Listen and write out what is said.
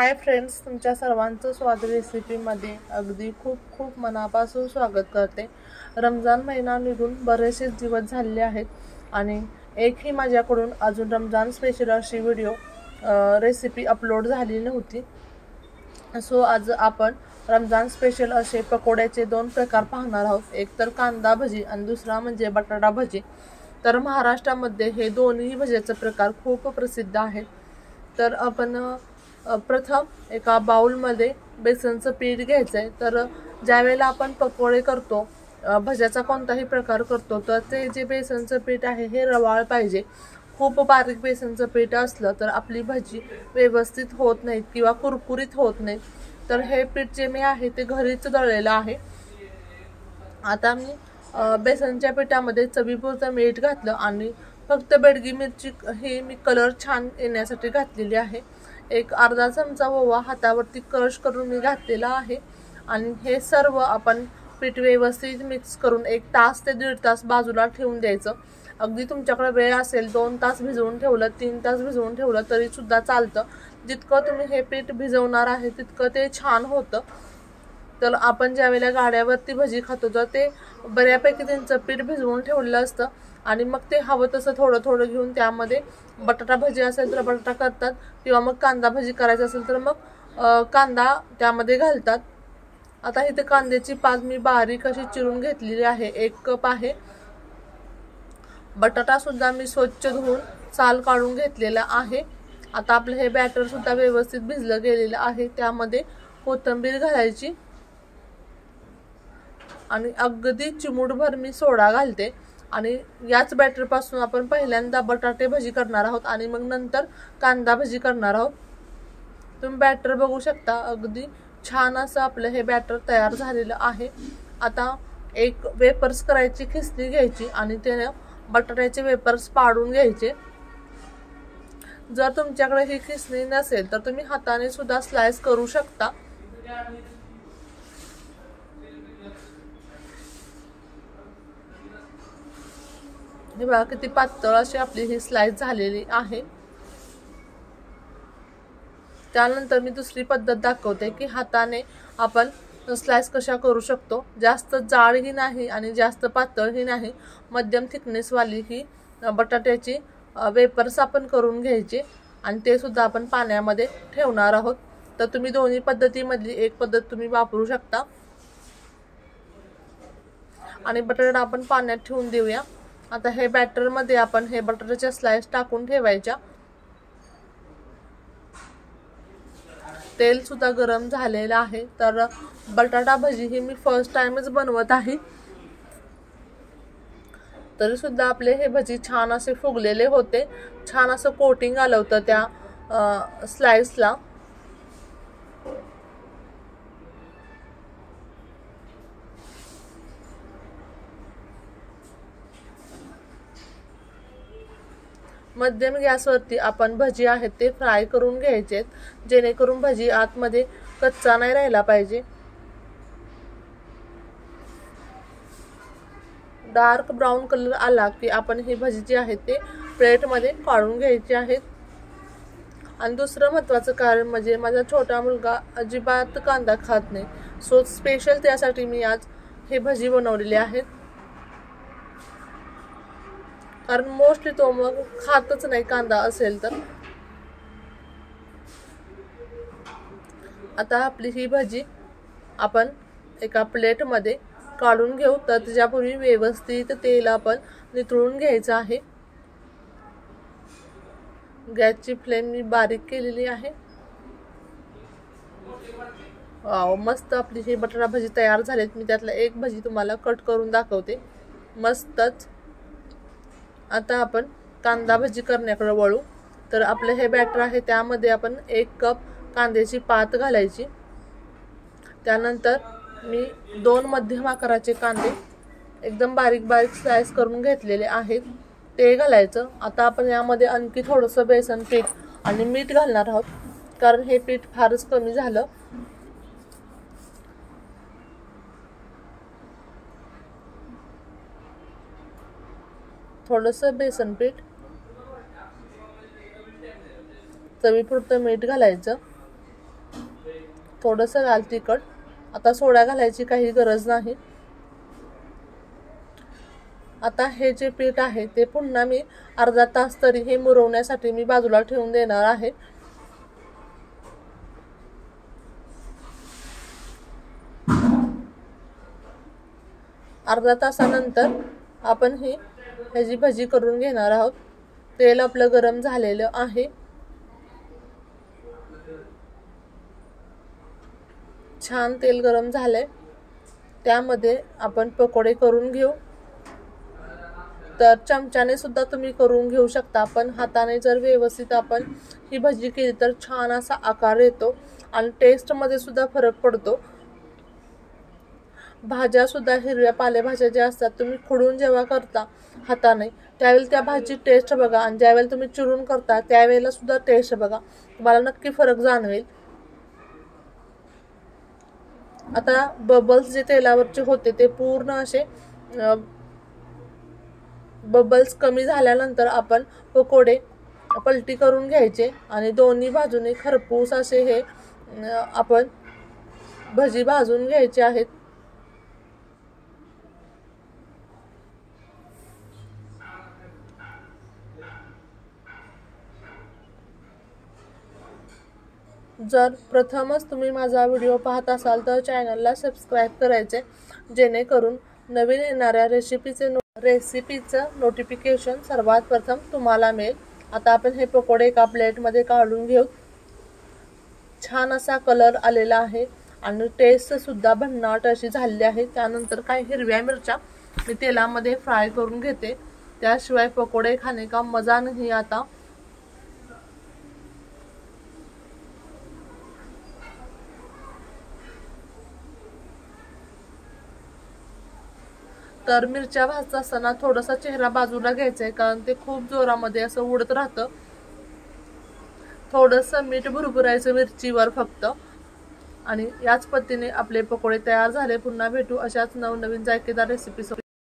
Hi friends, तुमच्या सर्वांचं स्वाद रेसिपीमध्ये अगदी खूप खूप मनापासून स्वागत करते। रमजान महिना निघून बरेचसे दिवस झाले आहेत आणि एकही माझ्याकडून अजून रमजान स्पेशल अशी व्हिडिओ रेसिपी अपलोड झाली नव्हती। सो आज आपण रमजान स्पेशल असे पकोड्याचे दोन प्रकार पाहणार आहोत। एक तर कांदा भजी आणि दुसरा म्हणजे बटाटा भजी। तर महाराष्ट्रामध्ये हे दोन्ही भजीचे प्रकार खूप प्रसिद्ध आहेत। तर आपण प्रथम एका बाउल मध्ये बेसनचं पीठ घ्यायचंय। तर ज्यावेळेला आपण पकोडे करतो, भज्याचा कोणताही प्रकार करतो, तर ते जे बेसनचं पीठ आहे हे रवाळ पाहिजे। खूप बारीक बेसनचं पीठ असलं तर आपली भजी व्यवस्थित होत नाही किंवा कुरकुरीत होत नाही। तर हे पीठ जे मी आहे ते घरीच दळलेलं आहे। आता मी बेसनच्या पिठामध्ये चवीपुरतं मीठ घातलं आणि फक्त बेडगी मिरची ही मी कलर छान येण्यासाठी घातलेली आहे। एक अर्धा चमचा ओवा हातावरती क्रश करून मी घातलेला आहे आणि हे सर्व आपण पीठ व्यवस्थित मिक्स करून 1 तास ते 1.5 तास बाजूला ठेवून द्यायचं। अगदी तुमच्याकडे वेळ असेल 2 तास भिजवून ठेवलं, 3 तास भिजवून ठेवलं तरी सुद्धा चालतं। जितकं तुम्ही हे पीठ भिजवणार आहे तितकं ते छान होतं। तर आपण ज्यावेळेला गाड्यावरती भजी खातो तर ते बऱ्यापैकी त्यांचं पीठ भिजवून ठेवलेलं असतं आणि मग ते हवं तसं थोडं थोडं घेऊन त्यामध्ये बटाटा भजी असेल तर बटाटा करतात किंवा मग कांदा भजी करायचं असेल तर मग कांदा त्यामध्ये घालतात। आता इथे कांद्याची पात मी बारीक अशी चिरून घेतलेली आहे, 1 कप आहे। बटाटा सुद्धा मी स्वच्छ धुवून साल काढून घेतलेला आहे। आता आपलं हे बॅटर सुद्धा व्यवस्थित भिजलं गेलेलं आहे। त्यामध्ये कोथिंबीर घालायची आणि अगदी चिमूटभर मी सोडा घालते आणि याच बॅटर पासून आपण पहिल्यांदा बटाटे भजी करणार आहोत आणि मग नंतर कांदा भजी करणार आहोत। तुम्ही बॅटर बघू शकता, अगदी छान असं आपलं हे बॅटर तयार झालेलं आहे। आता एक वेपर्स करायची खिसणी घ्यायची आणि त्याने बटाट्याचे वेपर्स पाडून घ्यायचे। जर तुमच्याकडे ही खिसणी नसेल तर तुम्ही हाताने सुद्धा स्लाइस करू शकता। हे बघा किती पातळ अशी आपली ही स्लाइस झालेली आहे। त्यानंतर मी दुसरी पद्धत दाखवते की हाताने आपण स्लाइस कशा करू शकतो। जास्त जाडही नाही आणि जास्त पातळही नाही, मध्यम थिकनेस वाली ही बटाट्याची वेपर्स आपण करून घ्यायचे आणि ते सुद्धा आपण पाण्यामध्ये ठेवणार आहोत। तर तुम्ही दोन्ही पद्धतीमधली एक पद्धत तुम्ही वापरू शकता। आणि बटाटा आपण पाण्यात ठेवून देऊया। आता हे बॅटर मध्ये आपण हे बटाट्याच्या स्लाइस टाकून ठेवायच्या। तेल सुद्धा गरम झालेलं आहे। तर बटाटा भजी ही मी फर्स्ट टाइमच बनवत आहे, तरी सुद्धा आपले हे भजी छान असे फुगलेले होते, छान असं कोटिंग आलं होतं त्या स्लाइसला। मध्यम गॅसवरती आपण भजी आहेत ते फ्राय करून घ्यायचे, जेणेकरून भजी आतमध्ये कच्चा नाही राहिला पाहिजे। डार्क ब्राउन कलर आला की आपण ही भजी जी आहे ते प्लेट मध्ये काढून घ्यायची आहेत। आणि दुसरं महत्त्वाचं कारण म्हणजे माझा छोटा मुलगा अजिबात कांदा खात नाही, सो स्पेशल त्यासाठी मी आज हे भजी बनवलेली आहेत। कारण मोस्टली तो मग खातच नाही कांदा असेल तर। आता आपली ही भजी आपण एका प्लेट मध्ये काढून घेऊ। तर त्याच्यापूर्वी व्यवस्थित तेल आपण नितळून घ्यायचं आहे। गॅसची फ्लेम मी बारीक केलेली आहे। वाव, मस्त आपली ही बटाटा भजी तयार झालीत। मी त्यातला एक भजी तुम्हाला कट करून दाखवते, मस्तच। आता आपण कांदा भजी करण्याकडे वळू। तर आपलं हे बॅटर आहे त्यामध्ये आपण 1 कप कांद्याची पात घालायची। त्यानंतर मी 2 मध्यम आकाराचे कांदे एकदम बारीक बारीक स्लाइस करून घेतलेले आहेत, ते घालायचं। आता आपण यामध्ये आणखी थोडंसं बेसन पीठ आणि मीठ घालणार आहोत, कारण हे पीठ फारच कमी झालं। थोडंसं बेसन पीठ, चवीपुरतं मीठ घालायचं थोडंसं लाल तिखट. आता सोडा घालायची काही गरज नाही. आता हे जे पीठ आहे ते पुन्हा मी अर्धा तास तरी हे मुरवण्यासाठी मी बाजूला ठेवून देणार आहे. अर्धा तासानंतर आपण ह्याची भजी करून घेणार आहोत. तेल आपलं गरम झालेलं आहे. छान तेल गरम झालंय. त्यामध्ये आपण पकोडे करून घेऊ. तर चमच्याने सुद्धा तुम्ही करून घेऊ शकता, पण हाताने जर व्यवस्थित आपण ही भजी केली तर छान असा आकार येतो आणि टेस्टमध्ये सुद्धा फरक पडतो. भाज्या सुद्धा हिरव्या पालेभाज्या ज्या असतात तुम्ही खुडून जेव्हा करता हाताने त्यावेळेला त्या भाजी टेस्ट बघा, आणि ज्यावेळेला तुम्ही चिरून करता त्यावेळेला सुद्धा टेस्ट बघा, तुम्हाला नक्की फरक जाणवेल. आता बबल्स जे तेलावरचे होते ते पूर्ण असे बबल्स कमी झाल्यानंतर आपण पकोडे पलटी करून घ्यायचे आणि दोन्ही बाजूने खरपूस असे हे आपण भजी भाजून घ्यायचे आहेत. जर प्रथमच तुम्ही माझा व्हिडिओ पाहत असाल तर चॅनलला सबस्क्राईब करायचे, जेणेकरून नवीन येणाऱ्या रेसिपीचं नोटिफिकेशन सर्वात प्रथम तुम्हाला मिळेल. आता आपण हे पकोडे एका प्लेटमध्ये काढून घेऊ. छान असा कलर आलेला आहे आणि टेस्ट सुद्धा भन्नाट अशी झालेली आहे. त्यानंतर काही हिरव्या मिरच्या मी तेलामध्ये फ्राय करून घेते, त्याशिवाय पकोडे खाने का मजा नाही आता. तर मिरच्या भाजत असताना थोडासा चेहरा बाजूला घ्यायचा आहे, कारण ते खूप जोरामध्ये असं उडत राहतं. थोडंसं मीठ भुरभुरायचं मिरचीवर फक्त. आणि याच पद्धतीने आपले पकोडे तयार झाले. पुन्हा भेटू अशाच नवनवीन जायकेदार रेसिपी.